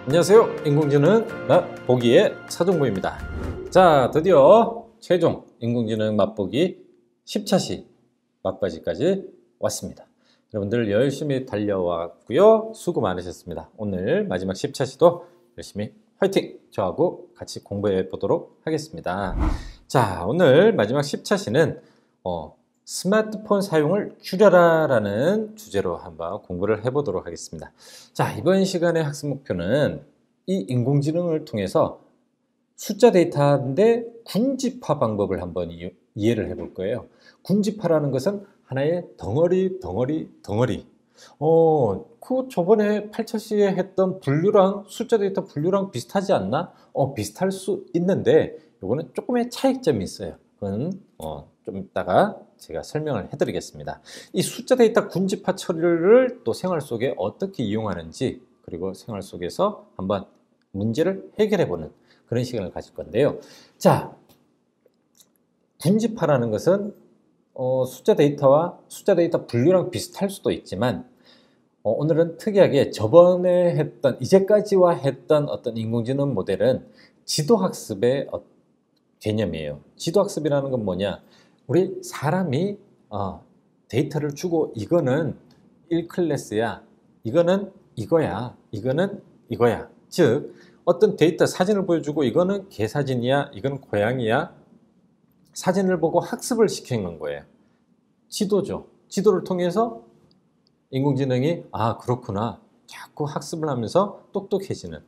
안녕하세요. 인공지능 맛보기의 차종구입니다. 자, 드디어 최종 인공지능 맛보기 10차시 막바지까지 왔습니다. 여러분들 열심히 달려왔고요. 수고 많으셨습니다. 오늘 마지막 10차시도 열심히 화이팅! 저하고 같이 공부해 보도록 하겠습니다. 자, 오늘 마지막 10차시는 스마트폰 사용을 줄여라 라는 주제로 한번 공부를 해보도록 하겠습니다. 자, 이번 시간의 학습 목표는 이 인공지능을 통해서 숫자 데이터인데 군집화 방법을 한번 이해를 해볼 거예요. 군집화라는 것은 하나의 덩어리. 그 저번에 8차시에 했던 분류랑 숫자 데이터 분류랑 비슷하지 않나? 비슷할 수 있는데 요거는 조금의 차이점이 있어요. 그건 좀 이따가 제가 설명을 해드리겠습니다. 이 숫자 데이터 군집화 처리를 또 생활 속에 어떻게 이용하는지, 그리고 생활 속에서 한번 문제를 해결해보는 그런 시간을 가질 건데요. 자, 군집화라는 것은 숫자 데이터와 숫자 데이터 분류랑 비슷할 수도 있지만 오늘은 특이하게 저번에 했던, 이제까지와 했던 어떤 인공지능 모델은 지도학습의 개념이에요. 지도학습이라는 건 뭐냐? 우리 사람이 데이터를 주고 이거는 1클래스야, 이거는 이거야, 이거는 이거야. 즉 어떤 데이터 사진을 보여주고 이거는 개사진이야, 이거는 고양이야. 사진을 보고 학습을 시키는 거예요. 지도죠. 지도를 통해서 인공지능이 그렇구나 자꾸 학습을 하면서 똑똑해지는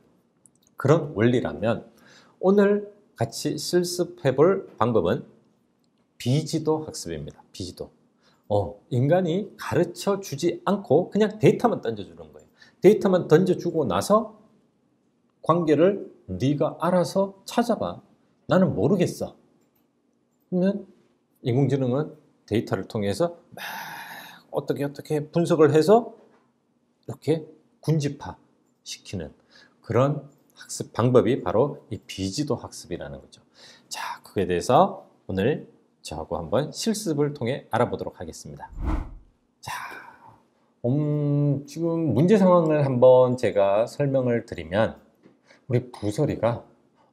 그런 원리라면, 오늘 같이 실습해 볼 방법은 비지도 학습입니다. 비지도. 인간이 가르쳐 주지 않고 그냥 데이터만 던져주는 거예요. 데이터만 던져주고 나서 관계를 네가 알아서 찾아봐. 나는 모르겠어. 그러면 인공지능은 데이터를 통해서 막 어떻게 분석을 해서 이렇게 군집화 시키는 그런 학습 방법이 바로 이 비지도 학습이라는 거죠. 자, 그에 대해서 오늘 저하고 한번 실습을 통해 알아보도록 하겠습니다. 자, 지금 문제 상황을 한번 제가 설명을 드리면, 우리 부설이가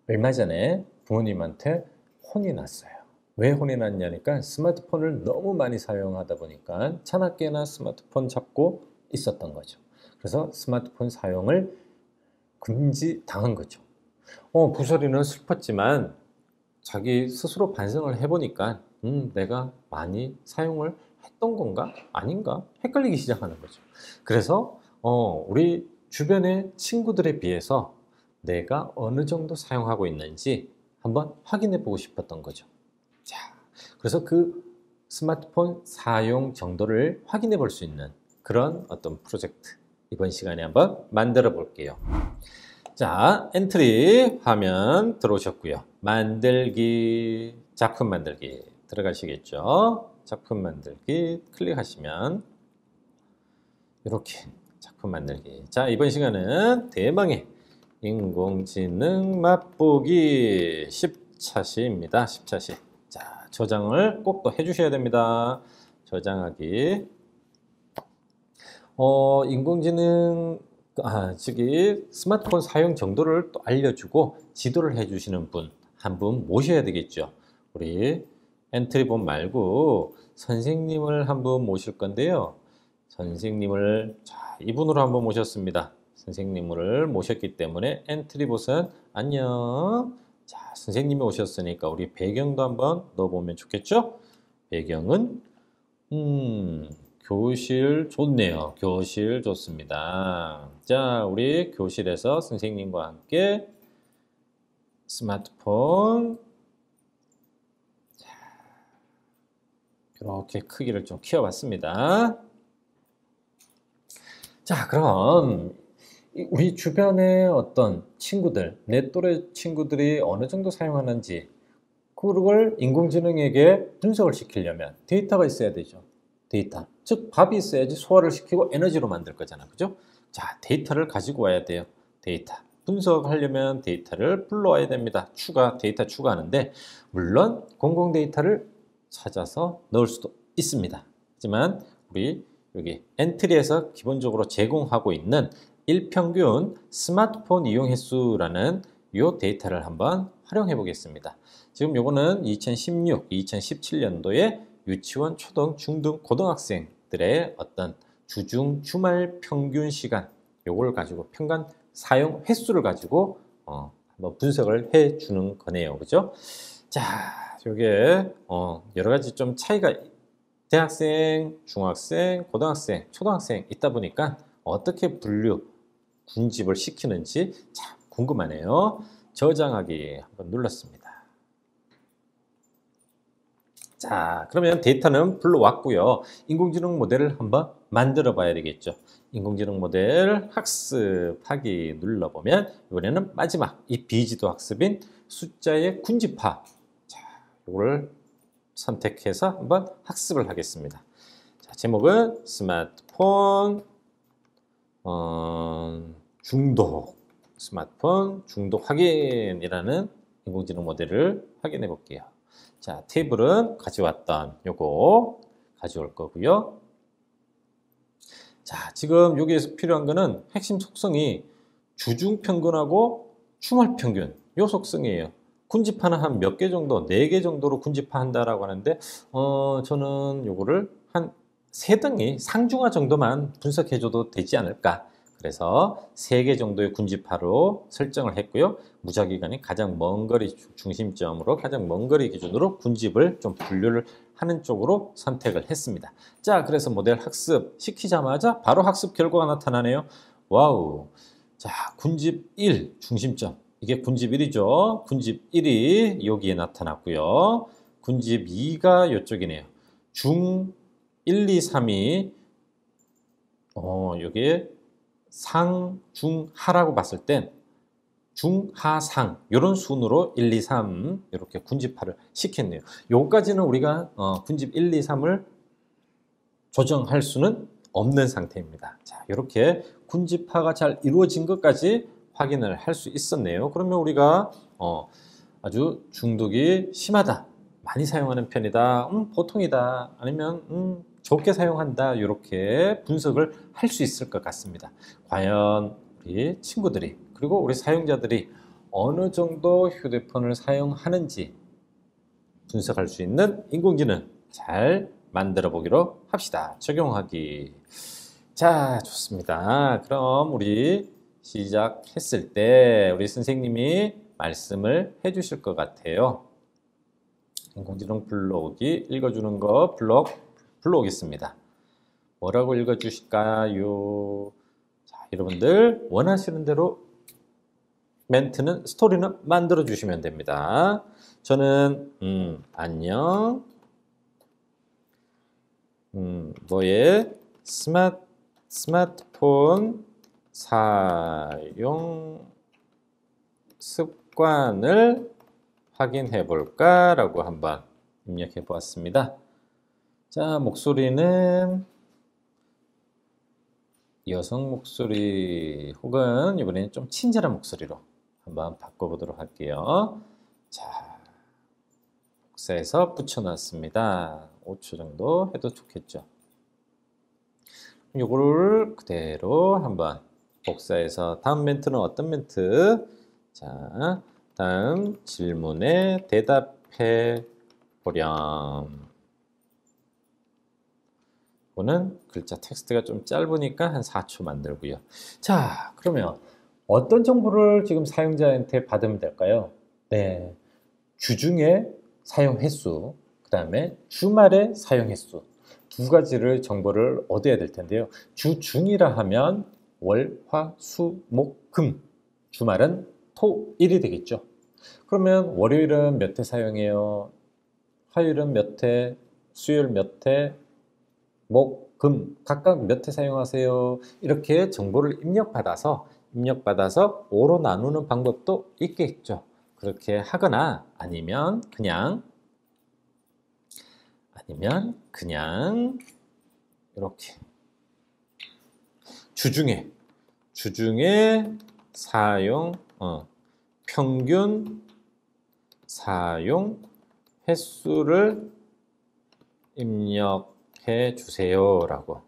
얼마 전에 부모님한테 혼이 났어요. 왜 혼이 났냐니까 스마트폰을 너무 많이 사용하다 보니까 차나깨나 스마트폰 잡고 있었던 거죠. 그래서 스마트폰 사용을 금지당한 거죠. 부설이는 슬펐지만 자기 스스로 반성을 해보니까 내가 많이 사용을 했던 건가? 아닌가? 헷갈리기 시작하는 거죠. 그래서 우리 주변의 친구들에 비해서 내가 어느 정도 사용하고 있는지 한번 확인해 보고 싶었던 거죠. 자, 그래서 그 스마트폰 사용 정도를 확인해 볼 수 있는 그런 어떤 프로젝트, 이번 시간에 한번 만들어 볼게요. 자, 엔트리 화면 들어오셨고요. 만들기, 작품 만들기 들어가시겠죠. 작품 만들기 클릭하시면 이렇게 작품 만들기. 자, 이번 시간은 대망의 인공지능 맛보기 10차시입니다. 10차시. 자, 저장을 꼭 또 해주셔야 됩니다. 저장하기. 인공지능 스마트폰 사용 정도를 또 알려주고 지도를 해주시는 분 한 분 모셔야 되겠죠. 우리 엔트리본 말고 선생님을 한 분 모실 건데요. 선생님을 이분으로 한번 모셨습니다. 선생님을 모셨기 때문에 엔트리봇은 안녕. 자, 선생님이 오셨으니까 우리 배경도 한번 넣어보면 좋겠죠? 배경은 교실 좋네요. 교실 좋습니다. 자, 우리 교실에서 선생님과 함께 스마트폰 이렇게 크기를 좀 키워봤습니다. 자, 그럼 우리 주변의 어떤 친구들, 내 또래 친구들이 어느 정도 사용하는지 그걸 인공지능에게 분석을 시키려면 데이터가 있어야 되죠. 데이터. 즉 밥이 있어야지 소화를 시키고 에너지로 만들 거잖아. 그죠? 자, 데이터를 가지고 와야 돼요. 데이터. 분석하려면 데이터를 불러와야 됩니다. 데이터 추가하는데 물론 공공 데이터를 찾아서 넣을 수도 있습니다. 하지만 우리 여기 엔트리에서 기본적으로 제공하고 있는 일평균 스마트폰 이용 횟수라는 이 데이터를 한번 활용해 보겠습니다. 지금 요거는 2016, 2017년도에 유치원, 초등, 중등, 고등학생들의 어떤 주중, 주말 평균 시간 요걸 가지고 평균 사용 횟수를 가지고 한번 분석을 해 주는 거네요. 그죠? 자, 요게 여러 가지 좀 차이가 대학생, 중학생, 고등학생, 초등학생 있다 보니까 어떻게 분류, 군집을 시키는지 참 궁금하네요. 저장하기 한번 눌렀습니다. 자, 그러면 데이터는 불러왔고요. 인공지능 모델을 한번 만들어 봐야 되겠죠. 인공지능 모델 학습하기 눌러보면 이번에는 마지막 이 비지도 학습인 숫자의 군집화. 자, 이거를 선택해서 한번 학습을 하겠습니다. 자, 제목은 스마트폰 중독, 스마트폰 중독 확인이라는 인공지능 모델을 확인해 볼게요. 자, 테이블은 가져왔던 요거 가져올 거고요. 자, 지금 여기에서 필요한 거는 핵심 속성이 주중 평균하고 주말 평균 요 속성이에요. 군집화는 한 몇 개 정도, 4개 정도로 군집화한다라고 하는데 저는 요거를 한 3등이 상중하 정도만 분석해줘도 되지 않을까. 그래서 3개 정도의 군집화로 설정을 했고요. 무작위간이 가장 먼 거리 중심점으로 가장 먼 거리 기준으로 군집을 좀 분류를 하는 쪽으로 선택을 했습니다. 자, 그래서 모델 학습 시키자마자 바로 학습 결과가 나타나네요. 와우. 자, 군집 1 중심점. 이게 군집 1이죠. 군집 1이 여기에 나타났고요. 군집 2가 이쪽이네요. 중 1, 2, 3이 여기에 상, 중, 하라고 봤을 땐 중, 하, 상 이런 순으로 1, 2, 3 이렇게 군집화를 시켰네요. 요까지는 우리가 군집 1, 2, 3을 조정할 수는 없는 상태입니다. 자, 이렇게 군집화가 잘 이루어진 것까지 확인을 할 수 있었네요. 그러면 우리가 아주 중독이 심하다, 많이 사용하는 편이다, 보통이다, 아니면 적게 사용한다, 이렇게 분석을 할 수 있을 것 같습니다. 과연 우리 친구들이 그리고 우리 사용자들이 어느 정도 휴대폰을 사용하는지 분석할 수 있는 인공지능 잘 만들어 보기로 합시다. 적용하기. 자, 좋습니다. 그럼 우리 시작했을 때 우리 선생님이 말씀을 해 주실 것 같아요. 인공지능 불러오기 읽어주는 거 불러오겠습니다. 뭐라고 읽어주실까요? 자, 여러분들 원하시는 대로 멘트는 스토리는 만들어 주시면 됩니다. 저는 안녕 너의 스마트폰 사용 습관을 확인해 볼까? 라고 한번 입력해 보았습니다. 자, 목소리는 여성 목소리 혹은 이번에는 좀 친절한 목소리로 한번 바꿔보도록 할게요. 자, 복사해서 붙여놨습니다. 5초 정도 해도 좋겠죠. 이거를 그대로 한번 복사해서 다음 멘트는 어떤 멘트? 자, 다음 질문에 대답해 보렴. 이거는 글자 텍스트가 좀 짧으니까 한 4초 만들고요. 자, 그러면 어떤 정보를 지금 사용자한테 받으면 될까요? 네, 주중에 사용 횟수, 그 다음에 주말에 사용 횟수 두 가지를 정보를 얻어야 될 텐데요. 주중이라 하면 월, 화, 수, 목, 금, 주말은 토, 일이 되겠죠. 그러면 월요일은 몇 회 사용해요? 화요일은 몇 회? 수요일 몇 회? 목, 금 각각 몇 회 사용하세요? 이렇게 정보를 입력받아서 5로 나누는 방법도 있겠죠. 그렇게 하거나 아니면 그냥 이렇게 주중에 사용 평균 사용 횟수를 입력해 주세요라고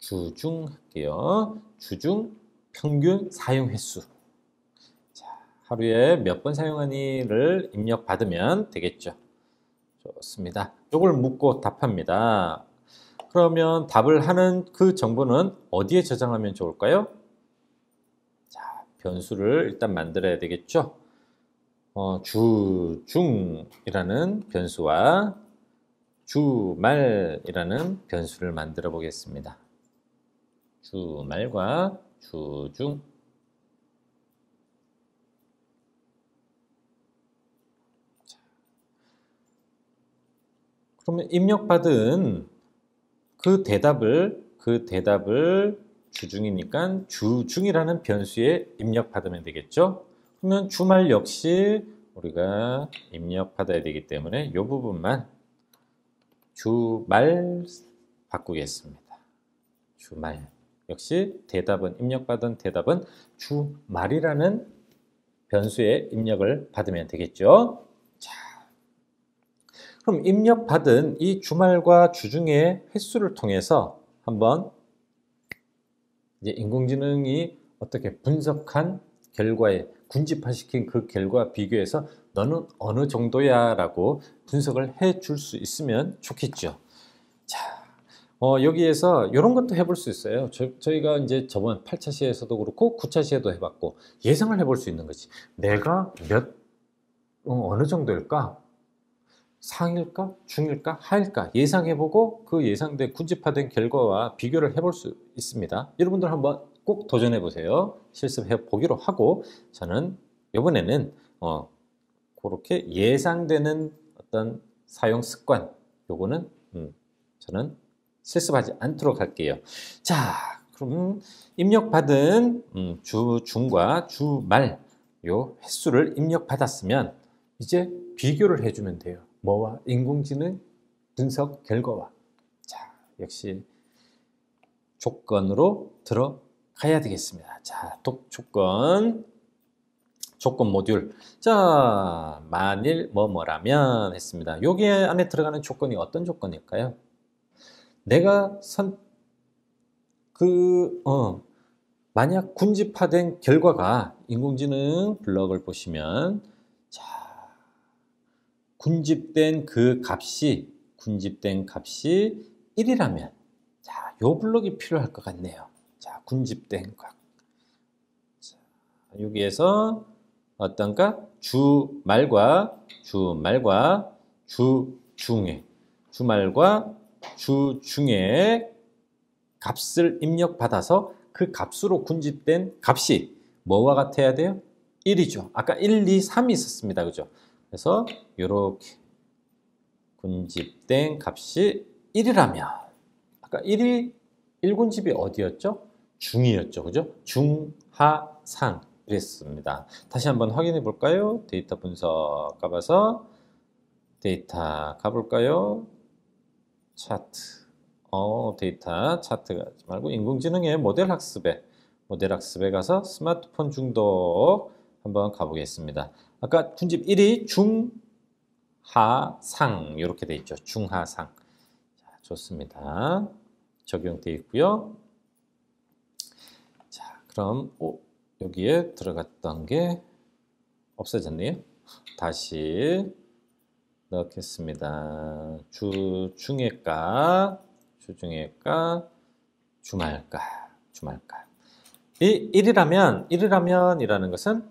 주중 할게요. 주중 평균 사용 횟수. 자, 하루에 몇 번 사용하니를 입력받으면 되겠죠. 좋습니다. 이걸 묻고 답합니다. 그러면 답을 하는 그 정보는 어디에 저장하면 좋을까요? 자, 변수를 일단 만들어야 되겠죠. 주중이라는 변수와 주말이라는 변수를 만들어 보겠습니다. 주말과 주중. 그러면 입력받은 그 대답을 주중이니까 주중이라는 변수에 입력받으면 되겠죠. 그러면 주말 역시 우리가 입력받아야 되기 때문에 이 부분만 주말 바꾸겠습니다. 주말. 역시 대답은 입력받은 대답은 주말이라는 변수에 입력을 받으면 되겠죠. 자, 그럼 입력받은 이 주말과 주중의 횟수를 통해서 한번 이제 인공지능이 어떻게 분석한 결과에 군집화시킨 그 결과 비교해서 너는 어느 정도야 라고 분석을 해 줄 수 있으면 좋겠죠. 자, 여기에서 이런 것도 해볼 수 있어요. 저희가 이제 저번 8차 시에서도 그렇고 9차 시에도 해봤고 예상을 해볼 수 있는 거지. 내가 어느 정도일까? 상일까? 중일까? 하일까? 예상해보고 그 예상된 군집화된 결과와 비교를 해볼 수 있습니다. 여러분들 한번 꼭 도전해보세요. 실습해보기로 하고 저는 이번에는 그렇게 예상되는 어떤 사용 습관 요거는 저는 실습하지 않도록 할게요. 자, 그럼 입력받은 주중과 주말 요 횟수를 입력받았으면 이제 비교를 해주면 돼요. 뭐와? 인공지능 분석 결과와. 자, 역시 조건으로 들어가야 되겠습니다. 자, 조건 모듈. 자, 만일 뭐뭐라면 했습니다. 여기 안에 들어가는 조건이 어떤 조건일까요? 내가 만약 군집화된 결과가 인공지능 블럭을 보시면 자, 군집된 값이 1이라면 자, 요 블럭이 필요할 것 같네요. 자, 군집된 값. 자, 여기에서 어떤가? 주말과 주중의 값을 입력받아서 그 값으로 군집된 값이 뭐와 같아야 돼요? 1이죠. 아까 1, 2, 3이 있었습니다. 그죠? 그래서 이렇게 군집된 값이 1이라면 아까 1군집이 어디였죠? 중이었죠. 그죠? 중하상 이랬습니다. 다시 한번 확인해 볼까요? 데이터 분석 가봐서 데이터 가볼까요? 차트. 데이터 차트 가지 말고 인공지능의 모델 학습에 가서 스마트폰 중독 한번 가보겠습니다. 아까 군집 1이 중하상 이렇게 돼 있죠. 중하상. 자, 좋습니다. 적용되어 있고요. 자, 그럼 여기에 들어갔던 게 없어졌네요. 다시 넣겠습니다. 주중의 값, 주말가. 이 1이라면이라는 것은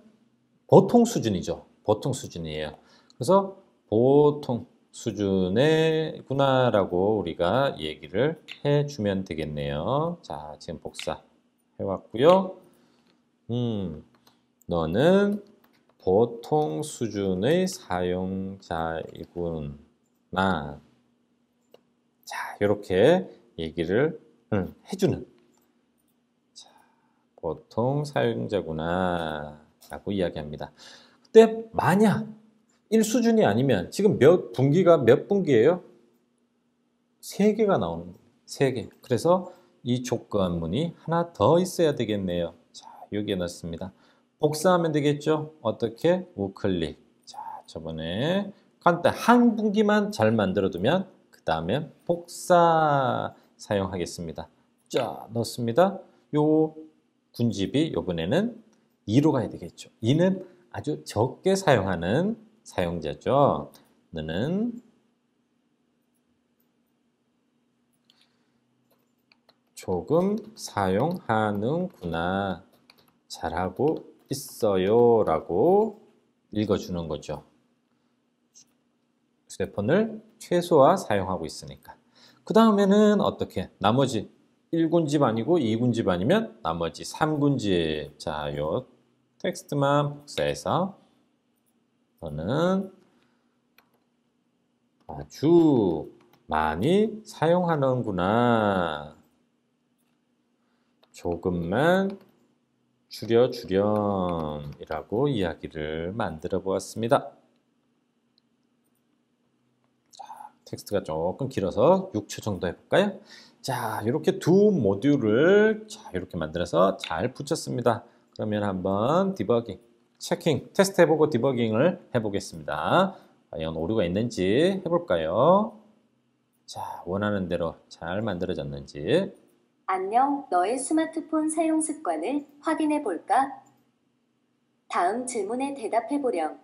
보통 수준이죠. 보통 수준이에요. 그래서 보통 수준의 구나라고 우리가 얘기를 해주면 되겠네요. 자, 지금 복사 해왔고요. 너는 보통 수준의 사용자이구나. 자, 이렇게 얘기를 해주는. 자, 보통 사용자구나 라고 이야기합니다. 그때 만약 1수준이 아니면 지금 몇 분기예요? 3개가 나오는 거예요. 3개. 그래서 이 조건문이 하나 더 있어야 되겠네요. 자, 여기에 넣습니다. 복사하면 되겠죠? 어떻게? 우클릭. 자, 저번에 간단 한 분기만 잘 만들어 두면 그 다음에 복사 사용하겠습니다. 자, 넣습니다. 요 군집이 요번에는 2로 가야 되겠죠. 2는 아주 적게 사용하는 사용자죠. 너는 조금 사용하는구나. 잘하고 있어요. 라고 읽어주는 거죠. 휴대폰을 최소화 사용하고 있으니까. 그 다음에는 어떻게? 나머지 1군집 아니고 2군집 아니면 나머지 3군집. 자, 요 텍스트만 복사해서 너는 아주 많이 사용하는구나. 조금만 줄여주렴이라고 이야기를 만들어 보았습니다. 자, 텍스트가 조금 길어서 6초 정도 해볼까요? 자, 이렇게 두 모듈을 자, 이렇게 만들어서 잘 붙였습니다. 그러면 한번 디버깅, 체킹, 테스트 해보고 디버깅을 해보겠습니다. 과연 오류가 있는지 해볼까요? 자, 원하는 대로 잘 만들어졌는지. 안녕, 너의 스마트폰 사용 습관을 확인해 볼까? 다음 질문에 대답해 보렴.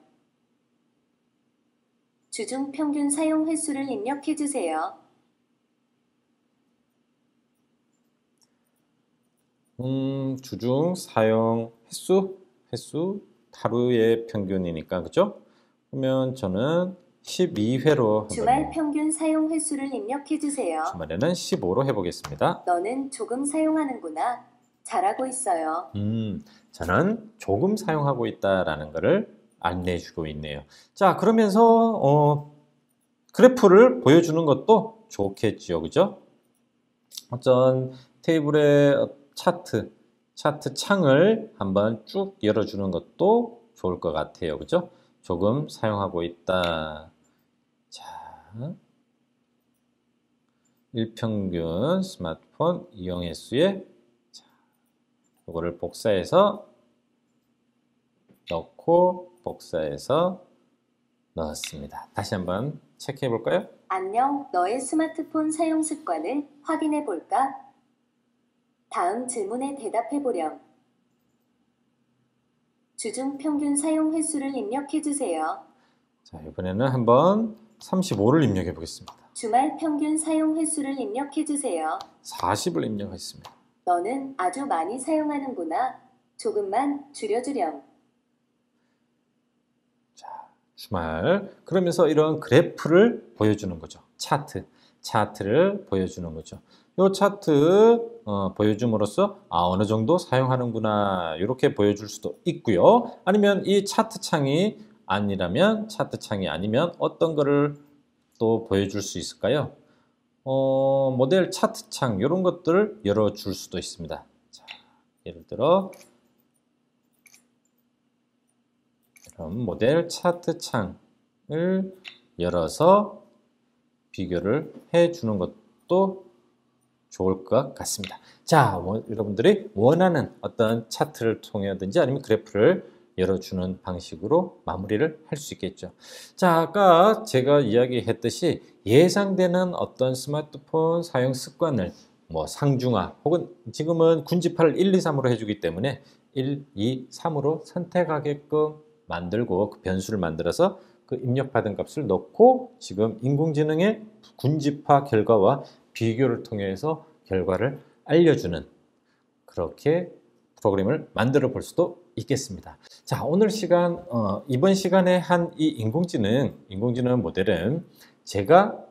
주중 평균 사용 횟수를 입력해 주세요. 주중 사용 횟수 하루의 평균이니까 그죠? 그러면 저는 12회로 주말 평균 사용 횟수를 입력해 주세요. 주말에는 15로 해보겠습니다. 너는 조금 사용하는구나. 잘하고 있어요. 저는 조금 사용하고 있다라는 것을 안내해주고 있네요. 자, 그러면서 그래프를 보여주는 것도 좋겠지요, 그죠? 어떤 테이블의 차트 창을 한번 쭉 열어주는 것도 좋을 것 같아요, 그죠? 조금 사용하고 있다. 자, 일평균 스마트폰 이용 횟수에 이거를 복사해서 넣고 복사해서 넣었습니다. 다시 한번 체크해 볼까요? 안녕, 너의 스마트폰 사용 습관을 확인해 볼까? 다음 질문에 대답해 보렴. 주중 평균 사용 횟수를 입력해 주세요. 자, 이번에는 한번 35를 입력해 보겠습니다. 주말 평균 사용 횟수를 입력해 주세요. 40을 입력했습니다. 너는 아주 많이 사용하는구나. 조금만 줄여주렴. 자, 주말. 그러면서 이런 그래프를 보여주는 거죠. 차트를 보여주는 거죠. 이 차트 보여줌으로써 어느 정도 사용하는구나 이렇게 보여줄 수도 있고요. 아니면 이 차트 창이 아니라면 어떤 거를 또 보여줄 수 있을까요? 모델 차트 창 이런 것들을 열어줄 수도 있습니다. 자, 예를 들어 이런 모델 차트 창을 열어서 비교를 해주는 것도 좋을 것 같습니다. 자, 여러분들이 원하는 어떤 차트를 통해든지 아니면 그래프를 열어주는 방식으로 마무리를 할 수 있겠죠. 자, 아까 제가 이야기했듯이 예상되는 어떤 스마트폰 사용 습관을 상중하 혹은 지금은 군집합을 1, 2, 3으로 해주기 때문에 1, 2, 3으로 선택하게끔 만들고 그 변수를 만들어서 그 입력받은 값을 넣고 지금 인공지능의 군집합 결과와 비교를 통해서 결과를 알려주는 그렇게 프로그램을 만들어 볼 수도 있겠습니다. 자, 오늘 시간 이번 시간에 한 이 인공지능 모델은 제가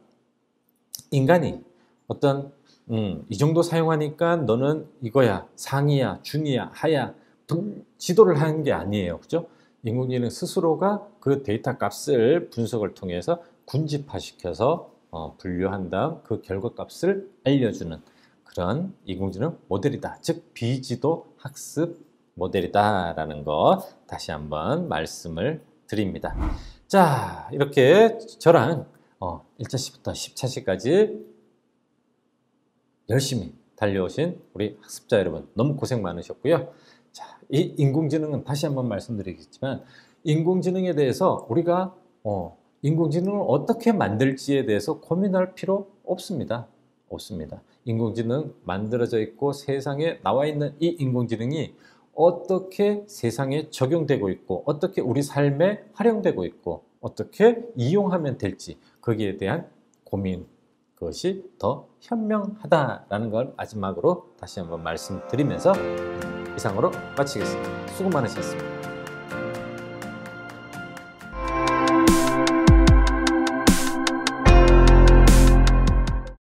인간이 어떤 이 정도 사용하니까 너는 이거야, 상이야, 중이야, 하야 지도를 하는 게 아니에요, 그죠? 인공지능 스스로가 그 데이터 값을 분석을 통해서 군집화시켜서 분류한 다음 그 결과 값을 알려주는 그런 인공지능 모델이다. 즉 비지도 학습 모델이다라는 거 다시 한번 말씀을 드립니다. 자, 이렇게 저랑 1차시부터 10차시까지 열심히 달려오신 우리 학습자 여러분 너무 고생 많으셨고요. 자, 이 인공지능은 다시 한번 말씀드리겠지만 인공지능에 대해서 우리가 인공지능을 어떻게 만들지에 대해서 고민할 필요 없습니다. 인공지능 만들어져 있고 세상에 나와 있는 이 인공지능이 어떻게 세상에 적용되고 있고 어떻게 우리 삶에 활용되고 있고 어떻게 이용하면 될지 거기에 대한 고민, 그것이 더 현명하다라는 걸 마지막으로 다시 한번 말씀드리면서 이상으로 마치겠습니다. 수고 많으셨습니다.